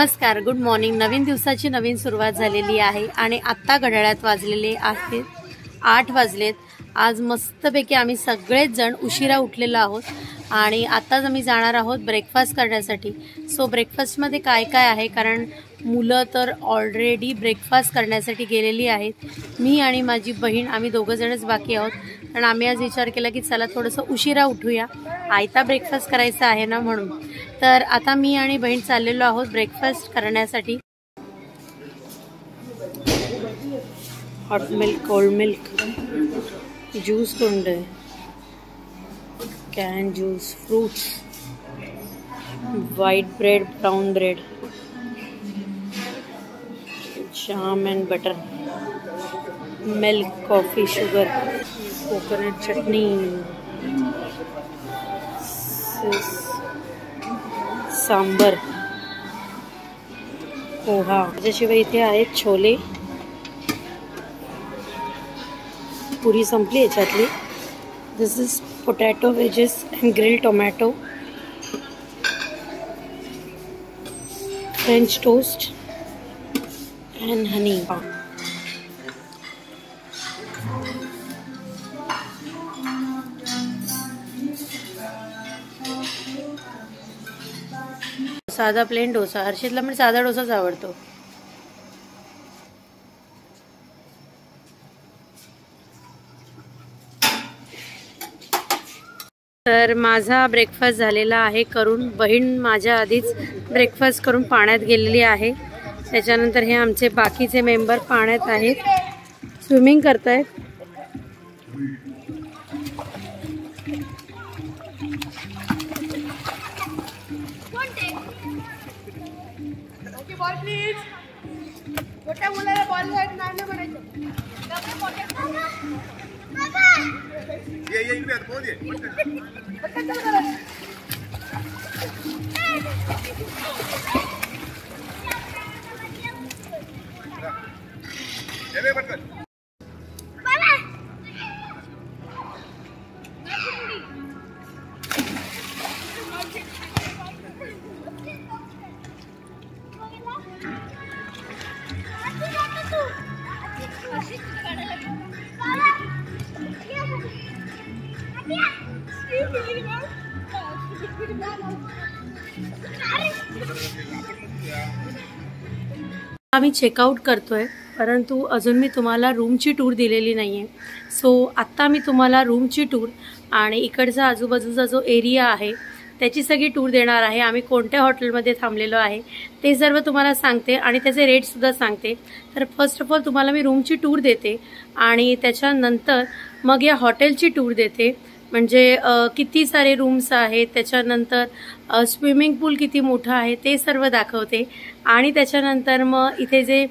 नमस्कार, good morning. नवीन दिवसाची नवीन सुरुवात झालेली आहे आणि आत्ता घड्याळात वाजलेले आहेत 8 वाजलेत। आज मस्तपैकी आम्ही सगळेच जण उशिरा उठलेलो आहोत आणि आत्ताच आम्ही जाणार आहोत ब्रेकफास्ट करण्यासाठी। सो ब्रेकफास्टमध्ये काय काय आहे, कारण मुलं तर ऑलरेडी ब्रेकफास्ट करण्यासाठी गेलेली आहेत। मी आणि माझी बहीण आम्ही दोघं जणच बाकी आहोत, कारण आम्ही आज विचार केला की चला थोडंसं उशिरा उठूया, आयता ब्रेकफास्ट करायचा आहे ना म्हणून। तर आता मी आणि बहीण चाललेलो आहोत ब्रेकफास्ट करण्यासाठी। Hot milk, cold milk, juice कोंड, can juice, fruits, white bread, brown bread, jam and butter, milk, coffee, sugar, coconut chutney, sambar, poha. त्याच्याशिवाय इथे आहेत छोले, पुरी संपली याच्यातली। This is potato wedges and grill tomato, French toast and honey. साधा plain dosa, हर्षितला पण साधा डोसाच आवडतो। तर माझा ब्रेकफास्ट झालेला आहे करून, बहीण माझ्या आधीच ब्रेकफास्ट करून पाण्यात गेलेली आहे। त्याच्यानंतर हे आमचे बाकीचे मेंबर पाण्यात आहेत, स्विमिंग करतायत। आम्ही चेकआउट करतोय, परंतु अजून मी तुम्हाला रूमची टूर दिलेली नाहीये। सो आत्ता मी तुम्हाला रूमची टूर आणि इकडचा आजूबाजूचा जो एरिया आहे त्याची सगळी टूर देणार आहे। आम्ही कोणत्या हॉटेलमध्ये थांबलेलो आहे ते सर्व तुम्हाला सांगते आणि त्याचे रेट सुद्धा सांगते। तर फर्स्ट ऑफ ऑल तुम्हाला मी रूमची टूर देते आणि त्याच्यानंतर मग या हॉटेलची टूर देते, म्हणजे किती सारे रूम्स आहेत, त्याच्यानंतर स्विमिंग पूल किती मोठा आहे ते सर्व दाखवते। आणि त्याच्यानंतर मग इथे जे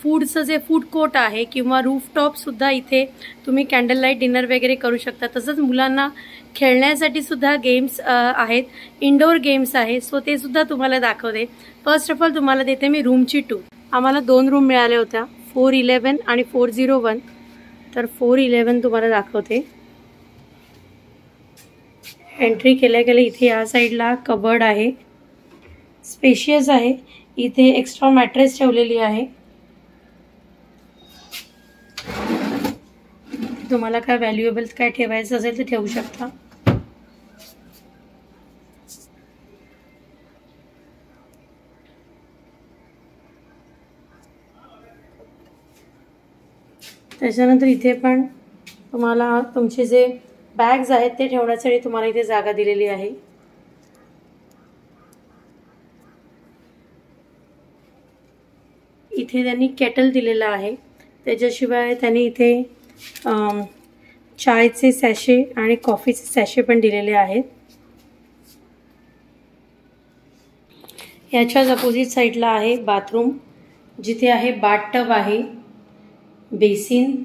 फूडचं जे फूड कोर्ट आहे किंवा रूफटॉप सुद्धा इथे तुम्ही कॅन्डल लाईट डिनर वगैरे करू शकता। तसंच मुलांना खेळण्यासाठी सुद्धा गेम्स आहेत, इंडोर गेम्स आहेत, सो ते सुद्धा तुम्हाला दाखवते। फर्स्ट ऑफ ऑल तुम्हाला देते मी रूमची टूर। आम्हाला 2 रूम मिळाल्या होत्या, 411 आणि 401। तर 411 तुम्हाला दाखवते। एंट्री केल्या गेल्या इथे या साईडला कबर्ड आहे, स्पेशियस आहे। इथे एक्स्ट्रा मॅट्रेस ठेवलेली आहे, तुम्हाला काय व्हॅल्युएबल काय ठेवायचं असेल तर ठेवू शकता। त्याच्यानंतर इथे पण तुम्हाला तुमचे जे बॅग्स आहेत ते ठेवण्यासाठी तुम्हाला इथे जागा दिलेली आहे। इथे त्यांनी केटल दिलेला आहे, त्याच्याशिवाय त्यांनी इथे चायचे सॅशे आणि कॉफीचे सॅशे पण दिलेले आहेत। याच्याच अपोजिट साईडला आहे बाथरूम, जिथे आहे बाथटब आहे, बेसिन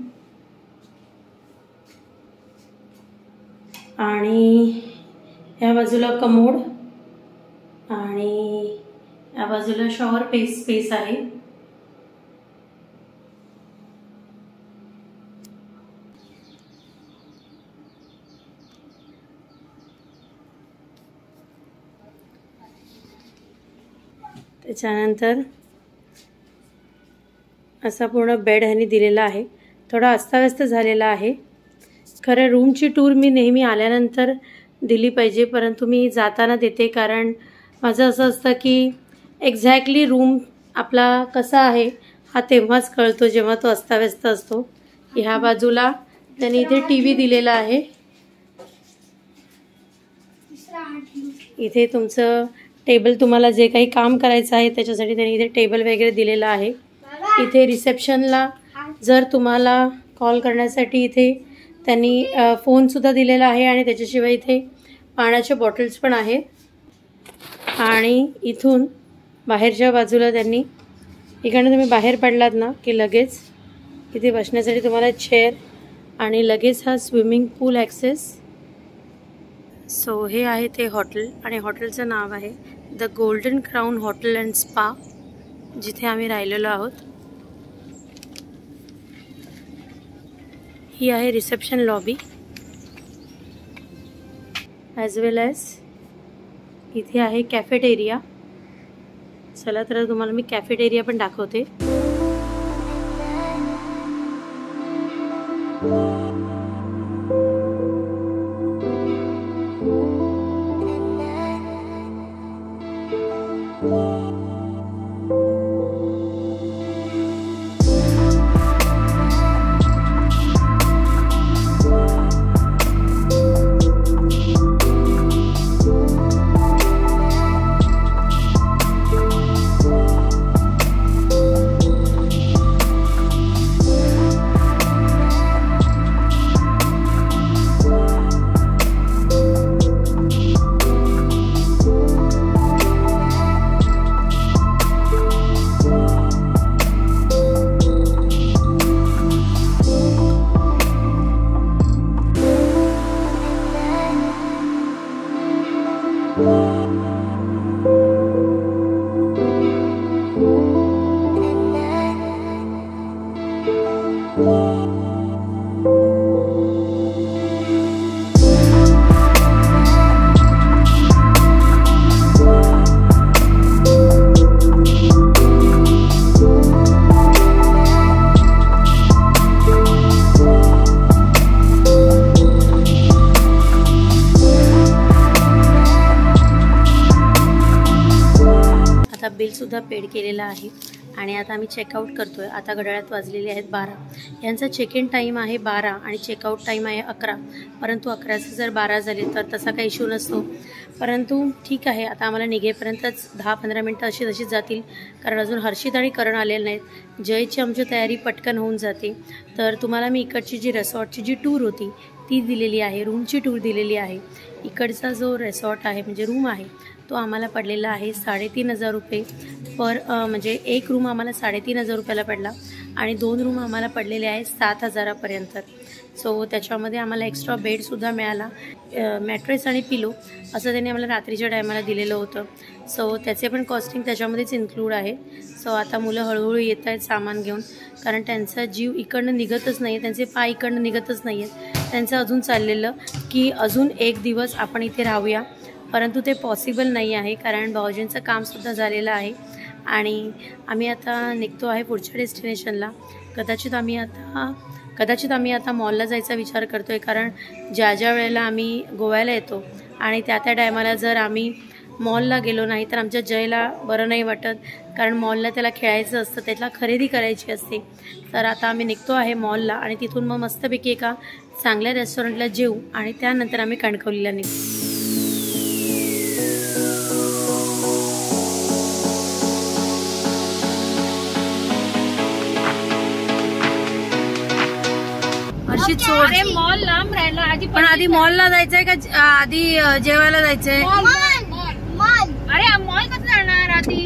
आणि या बाजूला कमोड आणि या बाजूला शॉवर स्पेस आहे। त्याच्यानंतर असा पूर्ण बेड ह्यांनी दिलेला आहे. थोडा अस्ताव्यस्त झालेला आहे. खरं रूमची टूर मी नेहमी आल्यानंतर दिली पाहिजे, परंतु मी जाताना देते, कारण माझं असं असतं की एक्झॅक्टली रूम आपला कसा आहे हा तेव्हाच कळतो जेव्हा तो अस्ताव्यस्त असतो. ह्या बाजूला त्यांनी इथे टीव्ही दिलेला आहे. इथे तुमचं टेबल, तुम्हाला जे काही काम करायचं आहे त्याच्यासाठी त्यांनी इथे टेबल वगैरे दिलेला आहे. इथे रिसेप्शनला जर तुम्हाला कॉल करण्यासाठी इथे त्यांनी फोनसुद्धा दिलेला आहे आणि त्याच्याशिवाय इथे पाण्याच्या बॉटल्स पण आहेत. आणि इथून बाहेरच्या बाजूला त्यांनी, इकडनं तुम्ही बाहेर पडलात ना की लगेच इथे बसण्यासाठी तुम्हाला चेअर आणि लगेच हा स्विमिंग पूल ॲक्सेस. सो हे आहे ते हॉटेल आणि हॉटेलचं नाव आहे the golden crown hotel and spa, जिथे आम्ही राहिलेलो आहोत. ही आहे रिसेप्शन लॉबी ॲज वेल ॲज इथे आहे कॅफेटेरिया. चला तर तुम्हाला मी कॅफेटेरिया पण दाखवते. बिलसुद्धा पेड केलेलं आहे आणि आता आम्ही चेकआउट करतो आहे. आता घड्याळात वाजलेले आहेत 12. यांचा चेक इन टाईम आहे 12 आणि चेकआउट टाईम आहे 11. परंतु 11चे जर 12 झाले तर तसा काही इश्यू नसतो. परंतु ठीक आहे, आता आम्हाला निघेपर्यंतच 10-15 मिनटं अशी तशीच जातील, कारण अजून हर्षित आणि करण आलेले नाहीत. जयची आमची तयारी पटकन होऊन जाते. तर तुम्हाला मी इकडची जी रिसॉर्टची जी टूर होती ती दिलेली आहे, रूमची टूर दिलेली आहे. इकडचा जो रिसॉर्ट आहे म्हणजे रूम आहे तो आम्हाला पडलेला आहे 3,500 रुपये पर, म्हणजे एक रूम आम्हाला 3,500 रुपयाला पडला आणि 2 रूम आम्हाला पडलेले आहे 7,000पर्यंत. सो त्याच्यामध्ये आम्हाला एक्स्ट्रा बेडसुद्धा मिळाला, मॅट्रेस आणि पिलो असं त्यांनी आम्हाला रात्रीच्या टायमाला दिलेलं होतं. सो त्याचे पण कॉस्टिंग त्याच्यामध्येच इन्क्लूड आहे. सो आता मुलं हळूहळू येत आहेत सामान घेऊन, कारण त्यांचा जीव इकडनं निघतच नाही आहे, त्यांचे पाय इकडनं निघतच नाही आहेत. त्यांचं अजून चाललेलं की अजून एक दिवस आपण इथे राहूया, परंतु ते पॉसिबल नाही आहे, कारण भाऊजींचं कामसुद्धा झालेलं आहे आणि आम्ही आता निघतो आहे पुढच्या डेस्टिनेशनला. कदाचित आम्ही आता मॉलला जायचा विचार करतो आहे, कारण ज्या वेळेला आम्ही गोव्याला येतो आणि त्या टायमाला जर आम्ही मॉलला गेलो नाही तर आमच्या जयला बरं नाही वाटत, कारण मॉलला त्याला खेळायचं असतं, त्याला खरेदी करायची असते. तर आता आम्ही निघतो आहे मॉलला आणि तिथून मग मस्तपैकी एका चांगल्या रेस्टॉरंटला जेऊ आणि त्यानंतर आम्ही कणकवलीला निघू. मॉल लांब राहिला आधी, पण आधी मॉलला जायचंय का आधी जेवायला जायचंय? अरे मॉल कसं जाणार आधी?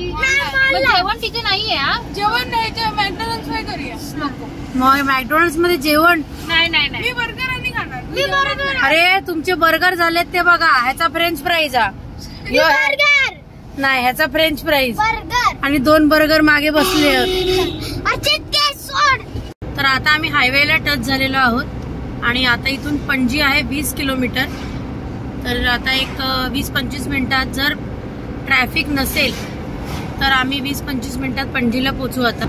जेवण तिथे नाहीये. जेवण नाही, मॅकडॉनल्ड्स मध्ये करूया. मॅकडॉनल्ड्स मध्ये जेवण नाही. मी बर्गर आणि खाणार. अरे तुमचे बर्गर झालेत ते बघा, ह्याचा फ्रेंच फ्राईज नाही, ह्याचा फ्रेंच फ्राईज आणि 2 बर्गर मागे बसले होते. तर आता आम्ही हायवेला टच झालेलो आहोत आणि आता इथून पणजी आहे 20 किलोमीटर. तर आता एक 20-25 मिनिटात जर ट्रॅफिक नसेल तर आम्ही 20-25 मिनिटात पणजीला पोहोचू आता.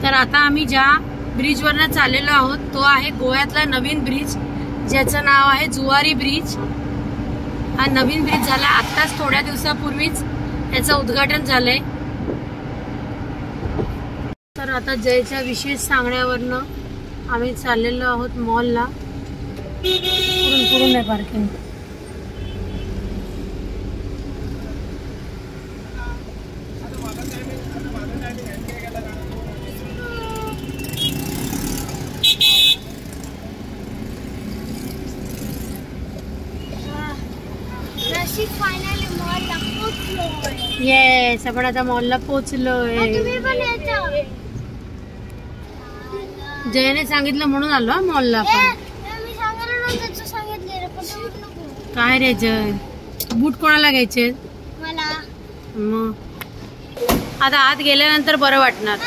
तर आता आम्ही ज्या ब्रिजवरनं चाललेलो आहोत तो आहे गोव्यातला नवीन ब्रिज, ज्याचं नाव आहे जुवारी ब्रिज. हा नवीन ब्रिज झाला आत्ताच, थोड्या दिवसापूर्वीच याचं उद्घाटन झालंय. तर आता जयच्या विशेष सांगण्यावरनं आम्ही चाललेलो आहोत मॉलला. पुरून आहे पार्किंग. येस, आपण आता मॉलला पोहोचलोय. जयने सांगितलं म्हणून आलो हा मॉलला आपण. काय रे जय, बूट कोणाला घ्यायचे? मग आता आत गेल्यानंतर बरं वाटणार.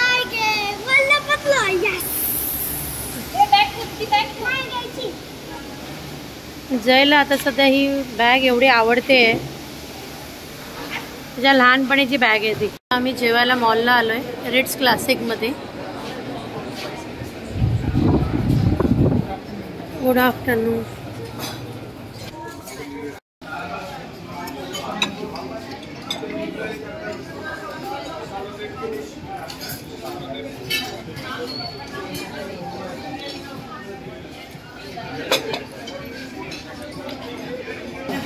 जयला आता सध्या ही बॅग एवढी आवडते, तुझ्या लहानपणीची बॅग आहे ती. आम्ही जेवायला मॉलला आलोय रिट्स क्लासिक मध्ये. Good afternoon.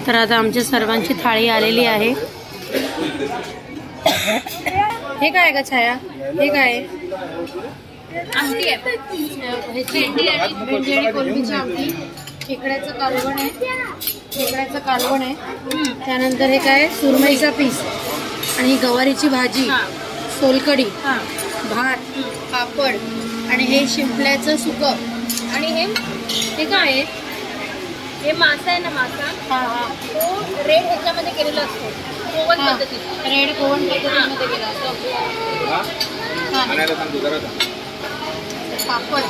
तर आता आमच्या सर्वांची थाळी आलेली आहे. हे काय का छाया? हे काय? आमटी आहे. भेंडी आणि कोलंबीची आमटी. खेकड्याचं कालवण आहे. त्यानंतर हे काय? सुरमईचा पीस आणि गवारीची भाजी, सोलकढी, भात, पापड आणि हे शिंपल्याचं सुकं. आणि हे काय आहे? हे मासा आहे ना, मासा. तो रेड ह्याच्यामध्ये केलेला असतो, कोवण पद्धतीने. रेड कोवण पद्धतीमध्ये केला असतो. पापड,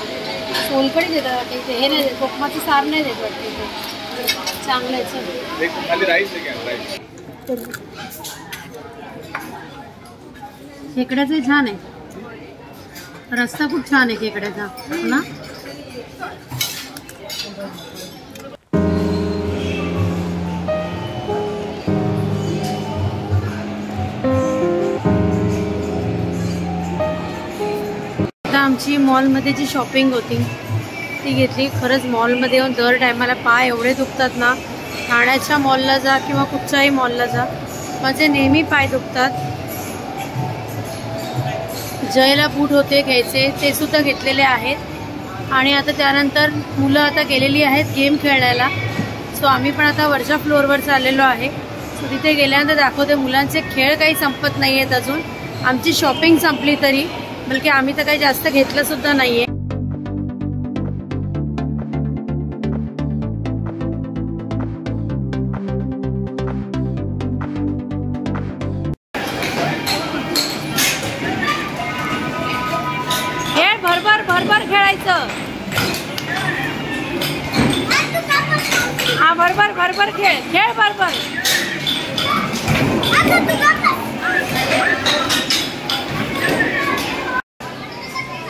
सोलकढी देतात इथे. हे नाही देत, कोकमाचं सार नाही देत वाटतं इथे. चांगलं आहे. खेकड्याचं छान आहे, रस्ता खूप छान आहे खेकड्याचा ना. आमची मॉलमध्ये जी शॉपिंग होती ती घेतली. खरंच मॉलमध्ये येऊन दर टायमाला पाय एवढे दुखतात ना. ठाण्याच्या मॉलला जा किंवा कुठच्याही मॉलला जा, माझे नेहमी पाय दुखतात. जयला बूट होते घ्यायचे, ते सुद्धा घेतलेले आहेत. आणि आता त्यानंतर मुलं आता गेलेली आहेत गेम खेळण्याला. सो आम्ही पण आता वरच्या फ्लोअरवर चाललेलो आहे. सो तिथे गेल्यानंतर दाखवते. मुलांचे खेळ काही संपत नाही आहेत अजून. आमची शॉपिंग संपली तरी, बल्कि आम्ही तर काही जास्त घेतलं सुद्धा नाहीये. खेळ भरभर खेळायचं. हा भरभर खेळ भरभर.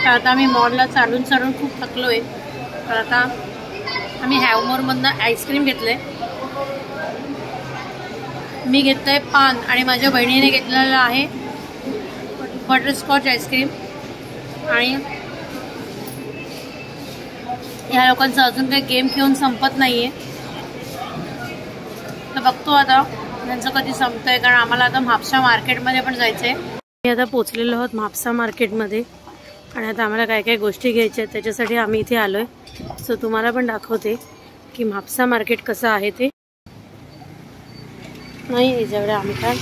आता आम्ही मॉलला चालून खूप थकलोय. तर आता आम्ही हॅवमोरमधनं आईस्क्रीम घेतलंय. मी घेतलंय पान आणि माझ्या बहिणीने घेतलेलं आहे बटरस्कॉच आईस्क्रीम. आणि ह्या लोकांचं अजून काही गेम खेळून संपत नाहीये. तर बघतो आता त्यांचं कधी संपतंय, कारण आम्हाला आता म्हापसा मार्केटमध्ये पण जायचंय. मी आता पोचलेलो आहोत म्हापसा मार्केटमध्ये आणि आता आम्हाला काय काय गोष्टी घ्यायच्या आहेत त्याच्यासाठी आम्ही इथे आलोय. सो तुम्हाला पण दाखवते की म्हापसा मार्केट कसं आहे ते. नाही याच्याकडे आम्ही काय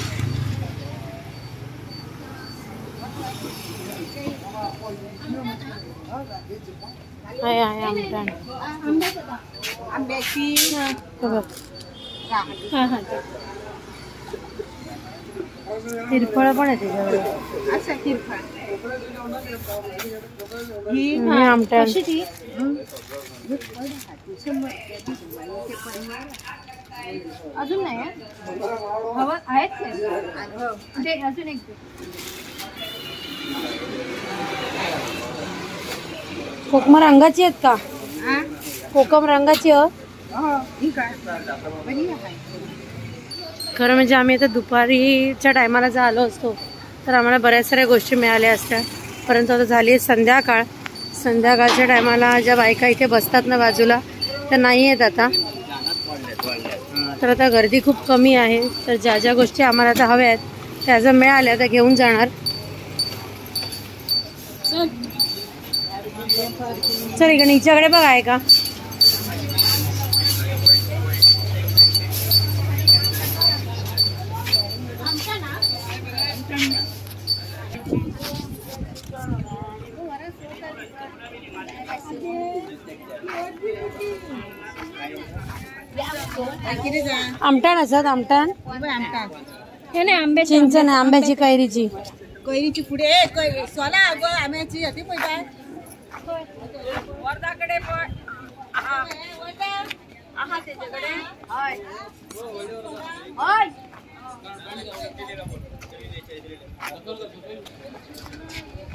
आहे आमटाण आंब्याची तिरफळ पण आहे त्याच्याकडे. अच्छा तिरफळ ही आमटाण. अजून नाही हवं आहेत ते अजून एक कोकम रंगाची आहेत का? कोकम रंगाची खरं म्हणजे आम्ही आता दुपारीच्या टायमाला जर आलो असतो तर आम्हाला बऱ्याच साऱ्या गोष्टी मिळाल्या असत्या, परंतु आता झाली संध्याकाळ. संध्याकाळच्या टायमाला ज्या बायका इथे बसतात ना बाजूला त्या नाही आहेत आता. तर आता गर्दी खूप कमी आहे. तर ज्या ज्या गोष्टी आम्हाला आता हव्या आहेत त्या जर मिळाल्या तर घेऊन जाणार. चल इकडे हिच्याकडे बघ आहे का? आमटाण असत आमटाण हे नाही आंबे चिंच नाही आंब्याची कैरीची पुढे सोला आंब्याची होती वर्धाकडे पण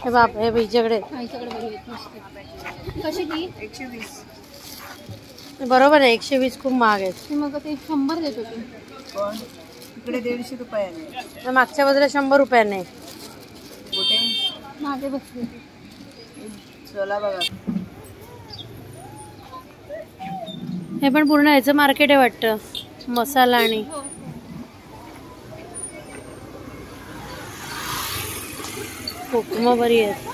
हे बाप हे हिच्याकडे कशी ती 120. बरोबर आहे. 120 खूप महाग आहेत. मग ते 100 देत होते. इकडे 150 रुपयाने. मागच्या बाजूला 100 रुपयाने. मागे बसले सोला बघा. हे पण पूर्ण ह्याचं मार्केट आहे वाटतं, मसाला आणि कोकम बरी आहेत.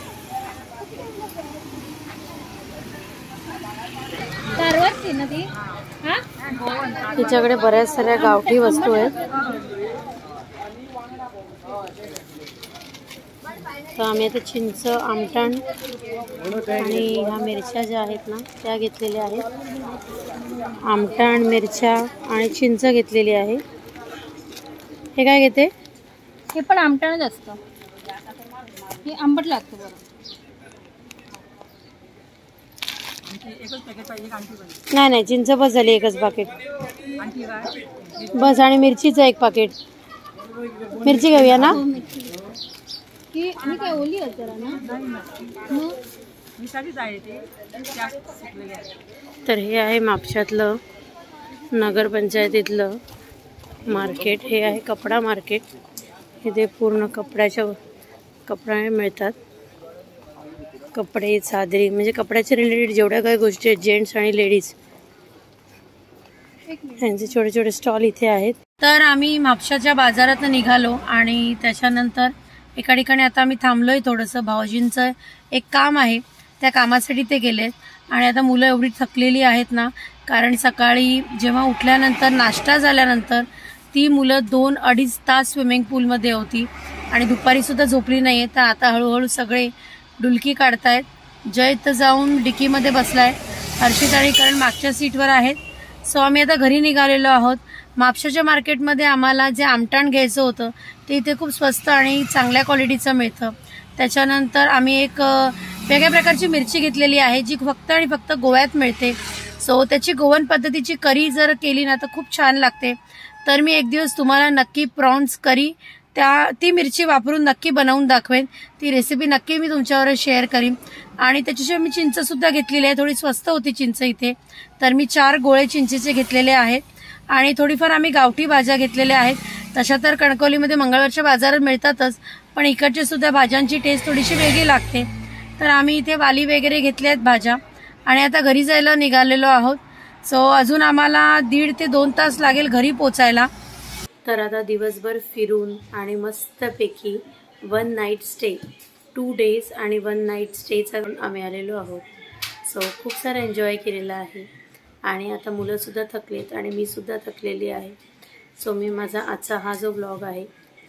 कारवाची ना ती. तिच्याकडे बऱ्याच साऱ्या गावठी वस्तू आहेत. तर आम्ही आता चिंच, आमटाण आणि ह्या मिरच्या ज्या आहेत ना त्या घेतलेल्या आहेत. आमटाण, मिरच्या आणि चिंच घेतलेली आहे. हे काय घेते? हे पण आमटाणच असतं. हे आंबट लागतं बरं. नाही नाही चिंच बस झाली एकच पाकिट बस. आणि मिरचीचं एक पाकिट. मिरची घेऊया ना. ही काय ओली आहे जरा ना. तर हे आहे म्हापशातलं नगरपंचायतीतलं मार्केट. हे आहे कपडा मार्केट. इथे पूर्ण कपडा मिळतात. कपडे, चादरी म्हणजे कपड्याच्या रिलेटेड जेवढ्या काही गोष्टी आहेत जेंट्स आणि लेडीज त्यांचे छोटे छोटे स्टॉल इथे आहेत. तर आम्ही म्हापशाच्या बाजारात निघालो आणि त्याच्यानंतर एका ठिकाणी आता आम्ही थांबलोय थोडंसं. भाऊजींचं एक काम आहे त्या कामासाठी ते गेलेत. आणि आता मुलं एवढी थकलेली आहेत ना, कारण सकाळी जेव्हा उठल्यानंतर नाश्ता झाल्यानंतर ती मुलं 2-2.5 तास स्विमिंग पूलमध्ये होती आणि दुपारी सुद्धा झोपली नाहीये. तर आता हळूहळू सगळे डुलकी काढतायत. जय तर जाऊन डिकीमध्ये बसलाय. हर्षित आणि करण मागच्या सीटवर आहेत. सो आम्ही आता घरी निघालेलो आहोत. म्हापशाच्या मार्केटमध्ये आम्हाला जे आमटाण घ्यायचं होतं ते इथे खूप स्वस्त आणि चांगल्या क्वालिटीचं मिळतं. त्याच्यानंतर आम्ही एक वेगळ्या प्रकारची मिरची घेतलेली आहे जी फक्त आणि फक्त गोव्यात मिळते. सो त्याची गोवन पद्धतीची करी जर केली ना तर खूप छान लागते. तर मी एक दिवस तुम्हाला नक्की प्रॉन्स करी ती मिरची वापरून नक्की बनवून दाखवेन. ती रेसिपी नक्की मी तुमच्यावर शेअर करीन. आणि त्याच्याशिवाय मी चिंच सुद्धा घेतलेली आहे. थोडी स्वस्त होती चिंच इथे. तर मी 4 गोळे चिंचेचे घेतलेले आहेत. आणि थोडीफार आम्ही गावठी भाज्या घेतलेल्या आहेत. तशा तर कणकवलीमध्ये मंगळवारच्या बाजारात मिळतातच, पण इकडची सुद्धा भाज्यांची टेस्ट थोडीशी वेगळी लागते. तर आम्ही इथे वाली वगैरे घेतल्या आहेत भाज्या आणि आता घरी जायला निघालेलो आहोत. सो अजून आम्हाला 1.5 ते 2 तास लागेल घरी पोचायला. तर आता दिवसभर फिरून आणि मस्तपैकी 1 नाईट स्टे 2 डेज आणि 1 नाईट स्टेचा आम्ही आलेलो आहोत. सो खूप सारं एन्जॉय केलेला आहे आणि आता मुलंसुद्धा थकलेत आणि मी सुद्धा थकलेली आहे. सो मी माझा आजचा हा जो ब्लॉग आहे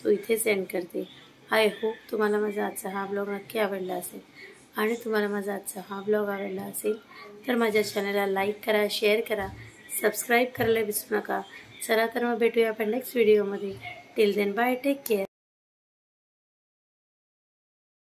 तो इथेच एंड करते. आय होप तुम्हाला माझा आजचा हा ब्लॉग नक्की आवडला असेल. आणि तुम्हाला माझा आजचा हा ब्लॉग आवडला असेल तर माझ्या चॅनलला लाईक करा, शेअर करा, सबस्क्राईब करायला विसरू नका. चला तर मग भेटूया आपण नेक्स्ट व्हिडिओमध्ये. Till then bye, take care.